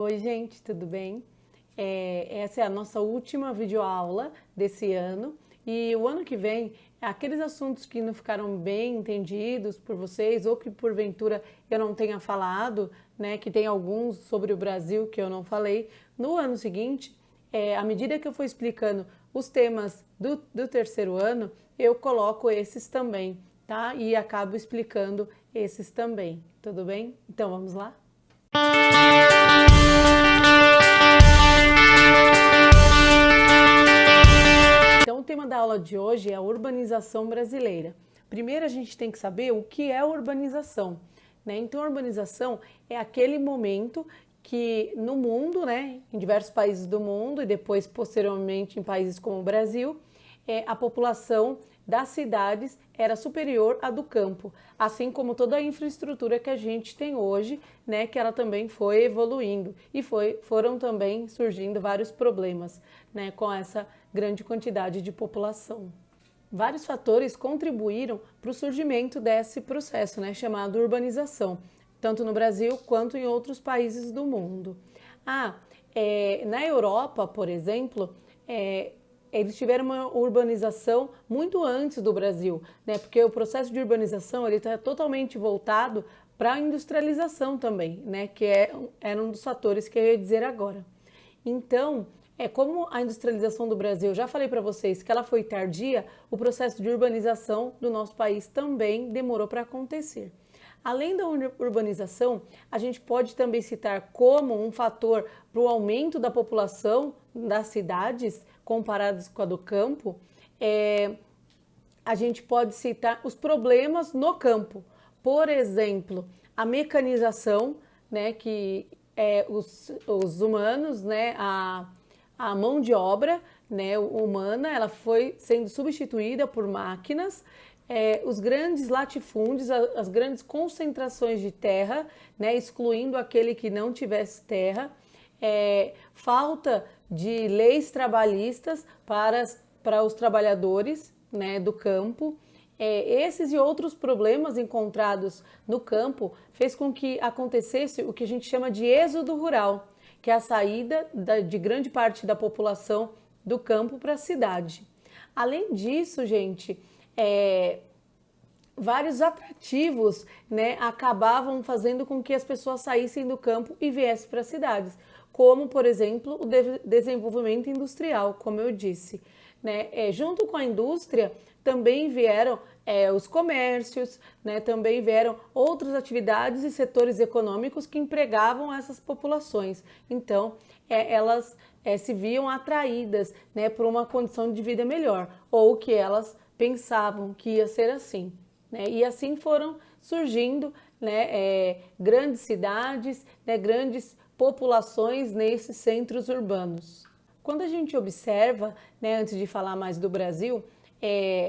Oi, gente, tudo bem? Essa é a nossa última videoaula desse ano e o ano que vem, aqueles assuntos que não ficaram bem entendidos por vocês ou que porventura eu não tenha falado, né, que tem alguns sobre o Brasil que eu não falei, no ano seguinte, à medida que eu for explicando os temas do terceiro ano, eu coloco esses também, tá? E acabo explicando esses também, tudo bem? Então vamos lá? Então, o tema da aula de hoje é a urbanização brasileira. Primeiro, a gente tem que saber o que é urbanização, né? Então, a urbanização é aquele momento que no mundo, né, em diversos países do mundo e depois, posteriormente, em países como o Brasil, a população das cidades era superior à do campo, assim como toda a infraestrutura que a gente tem hoje, né, que ela também foi evoluindo e foram também surgindo vários problemas, né, com essa grande quantidade de população. Vários fatores contribuíram para o surgimento desse processo, né, chamado urbanização, tanto no Brasil quanto em outros países do mundo. Na Europa, por exemplo, eles tiveram uma urbanização muito antes do Brasil, né? Porque o processo de urbanização ele está totalmente voltado para a industrialização também, né? Era um dos fatores que eu ia dizer agora. Então, como a industrialização do Brasil, eu já falei para vocês que ela foi tardia, o processo de urbanização do nosso país também demorou para acontecer. Além da urbanização, a gente pode também citar como um fator para o aumento da população das cidades comparadas com a do campo, a gente pode citar os problemas no campo. Por exemplo, a mecanização, né, que os humanos, né, a mão de obra, né, humana, ela foi sendo substituída por máquinas, os grandes latifúndios, as grandes concentrações de terra, né, excluindo aquele que não tivesse terra, falta de leis trabalhistas para os trabalhadores, né, do campo. Esses e outros problemas encontrados no campo fez com que acontecesse o que a gente chama de êxodo rural, que é a saída de grande parte da população do campo para a cidade. Além disso, gente, vários atrativos, né, acabavam fazendo com que as pessoas saíssem do campo e viessem para as cidades, como, por exemplo, o desenvolvimento industrial, como eu disse, né? Junto com a indústria também vieram os comércios, né? Também vieram outras atividades e setores econômicos que empregavam essas populações. Então, elas se viam atraídas, né, por uma condição de vida melhor, ou que elas pensavam que ia ser assim, né? E assim foram surgindo, né, grandes cidades, né, grandes populações nesses centros urbanos. Quando a gente observa, né, antes de falar mais do Brasil,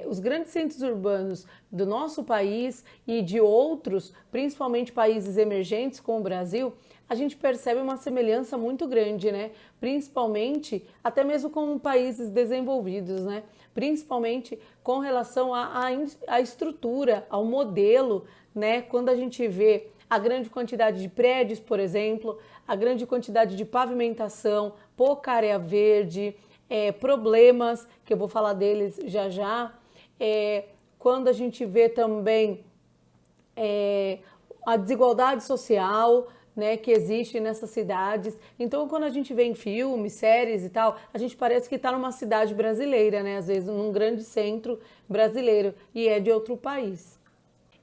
os grandes centros urbanos do nosso país e de outros, principalmente países emergentes como o Brasil, a gente percebe uma semelhança muito grande, né? Principalmente, até mesmo com países desenvolvidos, né? Principalmente com relação à estrutura, ao modelo, né? Quando a gente vê a grande quantidade de prédios, por exemplo, a grande quantidade de pavimentação, pouca área verde, problemas, que eu vou falar deles já já, quando a gente vê também a desigualdade social, né, que existe nessas cidades. Então, quando a gente vê em filmes, séries e tal, a gente parece que está numa cidade brasileira, né, às vezes num grande centro brasileiro e é de outro país.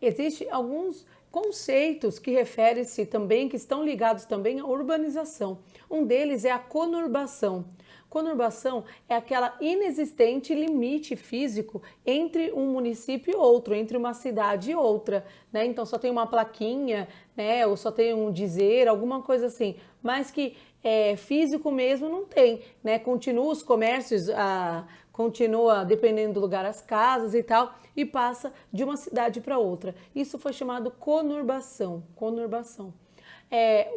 Existem alguns conceitos que referem-se também, que estão ligados também à urbanização. Um deles é a conurbação. Conurbação é aquela inexistente limite físico entre um município e outro, entre uma cidade e outra, né? Então só tem uma plaquinha, né? Ou só tem um dizer, alguma coisa assim, mas que físico mesmo não tem, né? Continua os comércios, continua dependendo do lugar as casas e tal, e passa de uma cidade para outra. Isso foi chamado conurbação. Conurbação.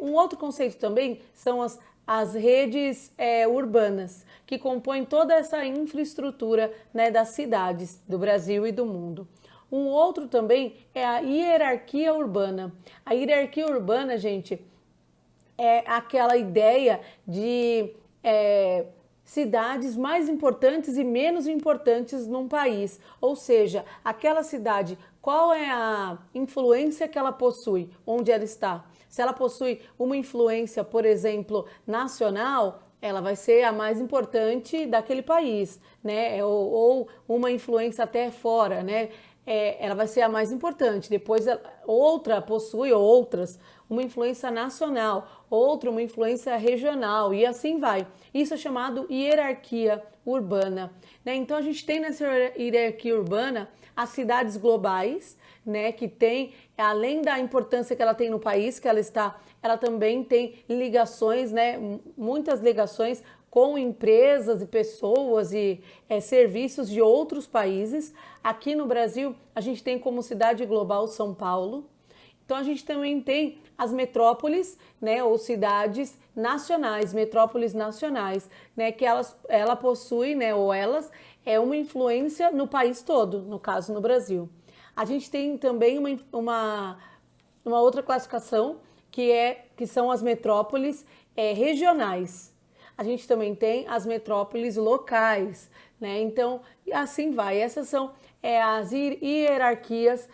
Um outro conceito também são as redes urbanas, que compõem toda essa infraestrutura, né, das cidades do Brasil e do mundo. Um outro também é a hierarquia urbana. A hierarquia urbana, gente, é aquela ideia de cidades mais importantes e menos importantes num país. Ou seja, aquela cidade, qual é a influência que ela possui, onde ela está. Se ela possui uma influência, por exemplo, nacional, ela vai ser a mais importante daquele país, né? Ou uma influência até fora, né? Ela vai ser a mais importante. Depois, outra possui outras, uma influência nacional, outra uma influência regional e assim vai. Isso é chamado hierarquia urbana, né? Então a gente tem nessa hierarquia urbana as cidades globais, né, que tem, além da importância que ela tem no país que ela está, ela também tem ligações, né, muitas ligações com empresas e pessoas e serviços de outros países. Aqui no Brasil, a gente tem como cidade global São Paulo. Então a gente também tem as metrópoles, né, ou cidades nacionais, metrópoles nacionais, né, que ela possui, né, ou elas uma influência no país todo, no caso no Brasil. A gente tem também uma outra classificação que são as metrópoles regionais. A gente também tem as metrópoles locais, né? Então, assim vai. Essas são as hierarquias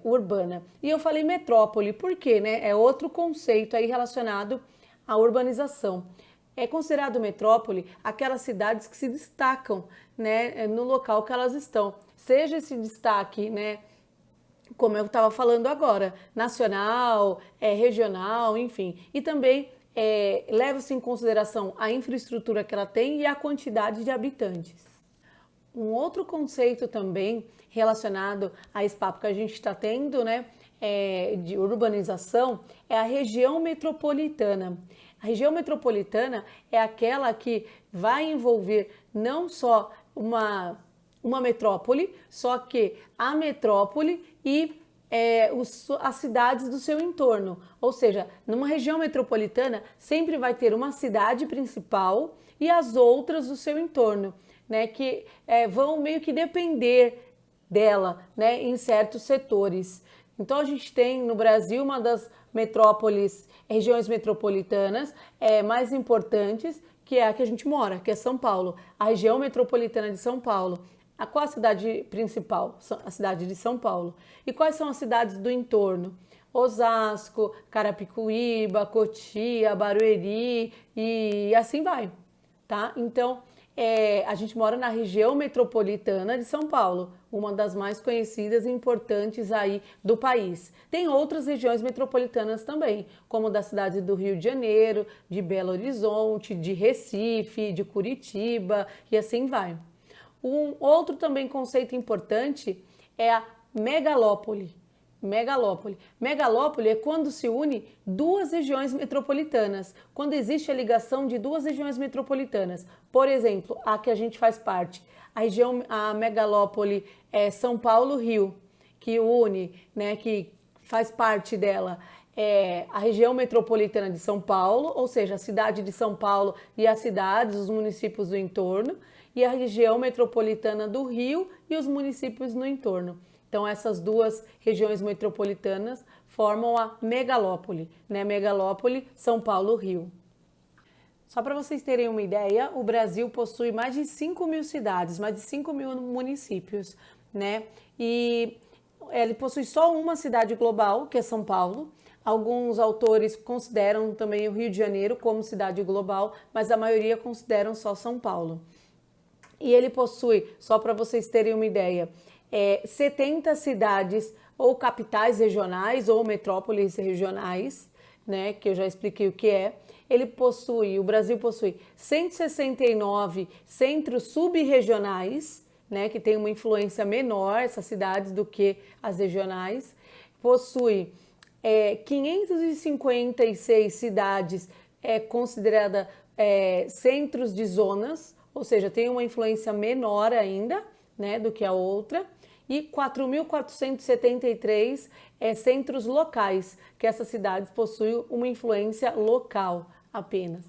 urbana. E eu falei metrópole, por quê, né? É outro conceito aí relacionado à urbanização. É considerado metrópole aquelas cidades que se destacam, né, no local que elas estão. Seja esse destaque, né, como eu estava falando agora, nacional, regional, enfim. E também leva-se em consideração a infraestrutura que ela tem e a quantidade de habitantes. Um outro conceito também relacionado a esse papo que a gente está tendo, né, de urbanização, é a região metropolitana. A região metropolitana é aquela que vai envolver não só uma metrópole, só que a metrópole e as cidades do seu entorno. Ou seja, numa região metropolitana sempre vai ter uma cidade principal e as outras do seu entorno, né, que vão meio que depender dela, né, em certos setores. Então a gente tem no Brasil uma das metrópoles, regiões metropolitanas mais importantes, que é a que a gente mora, que é São Paulo, a região metropolitana de São Paulo. Qual a cidade principal? A cidade de São Paulo. E quais são as cidades do entorno? Osasco, Carapicuíba, Cotia, Barueri e assim vai, tá? Então, a gente mora na região metropolitana de São Paulo, uma das mais conhecidas e importantes aí do país. Tem outras regiões metropolitanas também, como da cidade do Rio de Janeiro, de Belo Horizonte, de Recife, de Curitiba e assim vai. Um outro também conceito importante é a megalópole. Megalópole é quando se une duas regiões metropolitanas, quando existe a ligação de duas regiões metropolitanas. Por exemplo, a que a gente faz parte, a megalópole é São Paulo-Rio, que une, né, que faz parte dela a região metropolitana de São Paulo, ou seja, a cidade de São Paulo e as cidades, os municípios do entorno, e a região metropolitana do Rio e os municípios no entorno. Então, essas duas regiões metropolitanas formam a megalópole, né? Megalópole, São Paulo, Rio. Só para vocês terem uma ideia, o Brasil possui mais de 5.000 cidades, mais de 5.000 municípios, né? E ele possui só uma cidade global, que é São Paulo. Alguns autores consideram também o Rio de Janeiro como cidade global, mas a maioria consideram só São Paulo. E ele possui, só para vocês terem uma ideia, 70 cidades ou capitais regionais ou metrópoles regionais, né, que eu já expliquei o que é. O Brasil possui 169 centros sub-regionais, né, que tem uma influência menor, essas cidades, do que as regionais. Possui 556 cidades consideradas centros de zonas, ou seja, tem uma influência menor ainda, né, do que a outra, e 4.473 centros locais, que essas cidades possuem uma influência local apenas.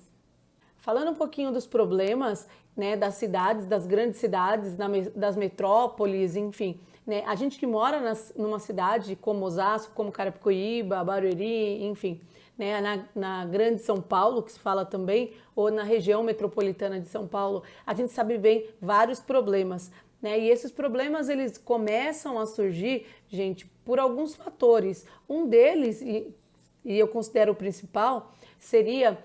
Falando um pouquinho dos problemas, né, das cidades, das grandes cidades, das metrópoles, enfim, né? A gente que mora numa cidade como Osasco, como Carapicuíba, Barueri, enfim, né? Na grande São Paulo, que se fala também, ou na região metropolitana de São Paulo, a gente sabe bem vários problemas, né? E esses problemas eles começam a surgir, gente, por alguns fatores. Um deles, e eu considero o principal, seria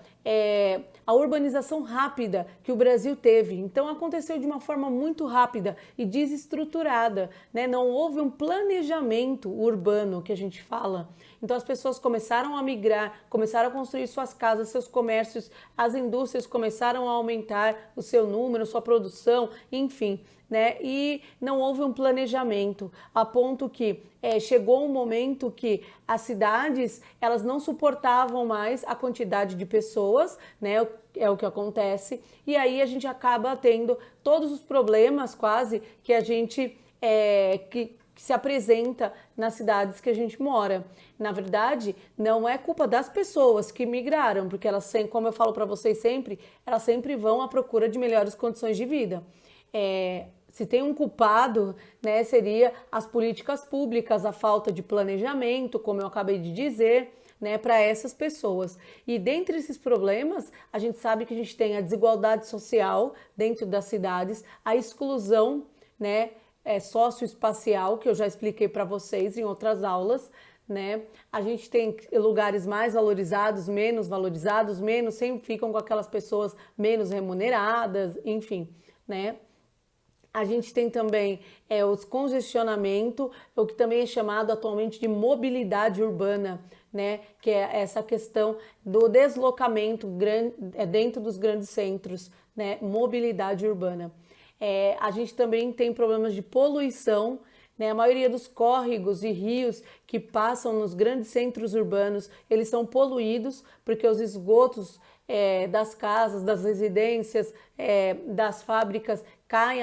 a urbanização rápida que o Brasil teve. Então aconteceu de uma forma muito rápida e desestruturada, né? Não houve um planejamento urbano que a gente fala. Então as pessoas começaram a migrar, começaram a construir suas casas, seus comércios, as indústrias começaram a aumentar o seu número, sua produção, enfim, né? E não houve um planejamento, a ponto que chegou um momento que as cidades elas não suportavam mais a quantidade de pessoas, né? É o que acontece, e aí a gente acaba tendo todos os problemas quase que a gente que se apresenta nas cidades que a gente mora. Na verdade, não é culpa das pessoas que migraram, porque elas, como eu falo para vocês sempre, elas sempre vão à procura de melhores condições de vida. Se tem um culpado, né, seria as políticas públicas, a falta de planejamento, como eu acabei de dizer, né, para essas pessoas. E dentre esses problemas, a gente sabe que a gente tem a desigualdade social dentro das cidades, a exclusão, né, socioespacial, que eu já expliquei para vocês em outras aulas, né? A gente tem lugares mais valorizados, menos, sempre ficam com aquelas pessoas menos remuneradas, enfim, né? A gente tem também os congestionamento, o que também é chamado atualmente de mobilidade urbana, né? Que é essa questão do deslocamento dentro dos grandes centros, né? Mobilidade urbana. A gente também tem problemas de poluição, né? A maioria dos córregos e rios que passam nos grandes centros urbanos, eles são poluídos porque os esgotos das casas, das residências, das fábricas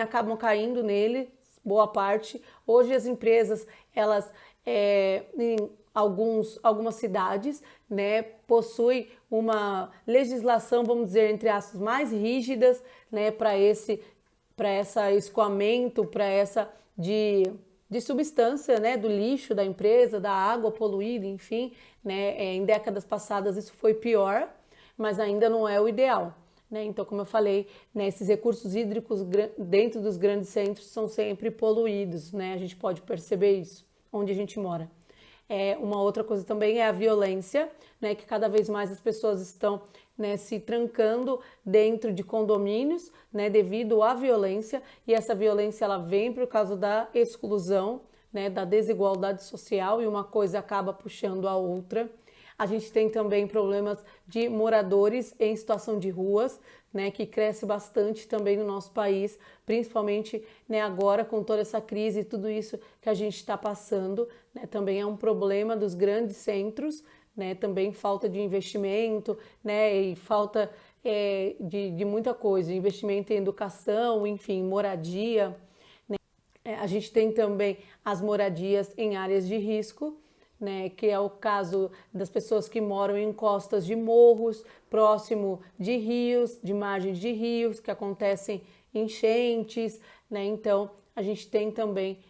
acabam caindo nele, boa parte. Hoje as empresas, elas em algumas cidades, né, possuem uma legislação, vamos dizer, entre aspas, mais rígidas, né, para esse escoamento, para essa de substância, né, do lixo da empresa, da água poluída, enfim, né, em décadas passadas isso foi pior, mas ainda não é o ideal, né? Então, como eu falei, né, esses recursos hídricos dentro dos grandes centros são sempre poluídos, né? A gente pode perceber isso onde a gente mora. Uma outra coisa também é a violência, né, que cada vez mais as pessoas estão, né, se trancando dentro de condomínios, né, devido à violência, e essa violência ela vem por causa da exclusão, né, da desigualdade social, e uma coisa acaba puxando a outra. A gente tem também problemas de moradores em situação de ruas, né, que cresce bastante também no nosso país, principalmente, né, agora com toda essa crise e tudo isso que a gente está passando, né, também é um problema dos grandes centros, né, também falta de investimento, né, e falta de muita coisa, investimento em educação, enfim, moradia, né. A gente tem também as moradias em áreas de risco, né, que é o caso das pessoas que moram em costas de morros, próximo de rios, de margens de rios, que acontecem enchentes, né? Então a gente tem também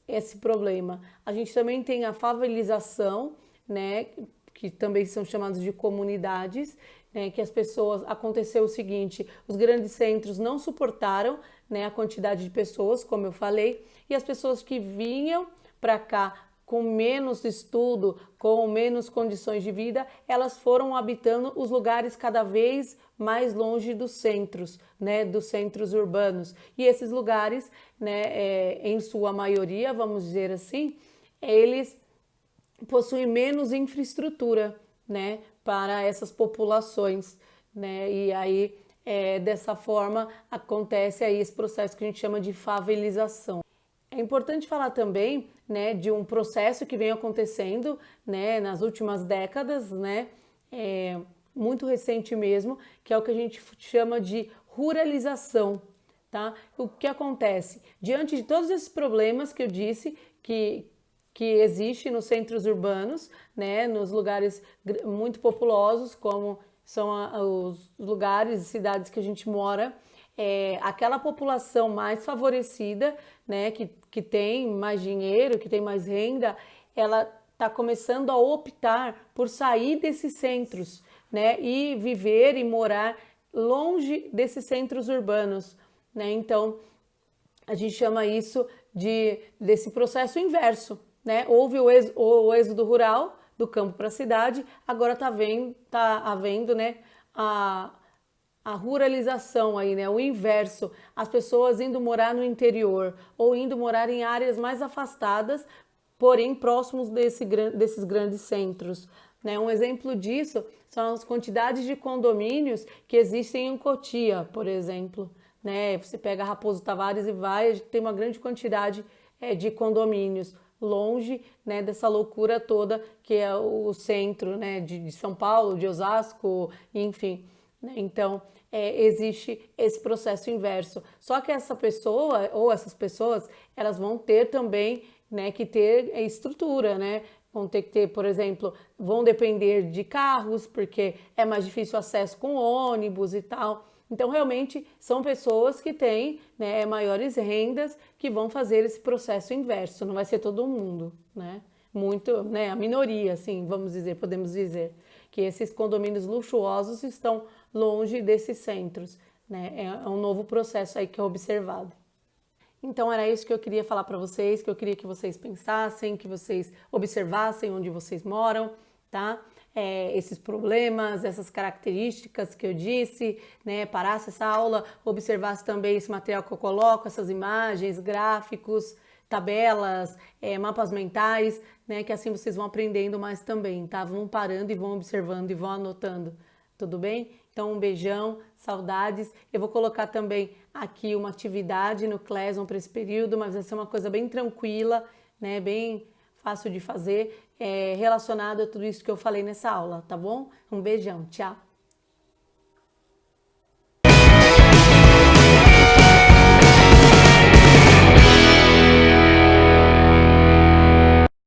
esse problema. A gente também tem a favelização, né, que também são chamados de comunidades, né, que as pessoas, aconteceu o seguinte, os grandes centros não suportaram, né, a quantidade de pessoas, como eu falei, e as pessoas que vinham para cá com menos estudo, com menos condições de vida, elas foram habitando os lugares cada vez mais longe dos centros, né, dos centros urbanos. E esses lugares, né, em sua maioria, vamos dizer assim, eles possuem menos infraestrutura, né, para essas populações, né, e aí dessa forma acontece aí esse processo que a gente chama de favelização. É importante falar também, né, de um processo que vem acontecendo, né, nas últimas décadas, né, muito recente mesmo, que é o que a gente chama de ruralização, tá? O que acontece? Diante de todos esses problemas que eu disse que existe nos centros urbanos, né, nos lugares muito populosos, como são os lugares e cidades que a gente mora, aquela população mais favorecida, né, que tem mais dinheiro, que tem mais renda, ela está começando a optar por sair desses centros, né, e viver e morar longe desses centros urbanos, né? Então, a gente chama isso desse processo inverso, né? Houve o êxodo rural do campo para a cidade, agora tá havendo, né, a ruralização aí, né? O inverso, as pessoas indo morar no interior ou indo morar em áreas mais afastadas, porém próximos desses grandes centros, né? Um exemplo disso são as quantidades de condomínios que existem em Cotia, por exemplo, né? Você pega Raposo Tavares e vai, tem uma grande quantidade de condomínios longe, né, dessa loucura toda que é o centro, né, de São Paulo, de Osasco, enfim, né? Então existe esse processo inverso. Só que essa pessoa ou essas pessoas, elas vão ter também, né, que ter estrutura, né? Vão ter que ter, por exemplo, vão depender de carros, porque é mais difícil o acesso com ônibus e tal. Então, realmente, são pessoas que têm, né, maiores rendas que vão fazer esse processo inverso. Não vai ser todo mundo, né? Muito, né, a minoria, assim, vamos dizer, podemos dizer, que esses condomínios luxuosos estão longe desses centros, né? É um novo processo aí que é observado. Então era isso que eu queria falar para vocês, que eu queria que vocês pensassem, que vocês observassem onde vocês moram, tá? Esses problemas, essas características que eu disse, né? Parasse essa aula, observasse também esse material que eu coloco, essas imagens, gráficos, tabelas, mapas mentais, né? Que assim vocês vão aprendendo mais também, tá? Vão parando e vão observando e vão anotando, tudo bem? Então, um beijão, saudades. Eu vou colocar também aqui uma atividade no Classroom para esse período, mas vai ser uma coisa bem tranquila, né? Bem fácil de fazer, relacionado a tudo isso que eu falei nessa aula, tá bom? Um beijão, tchau!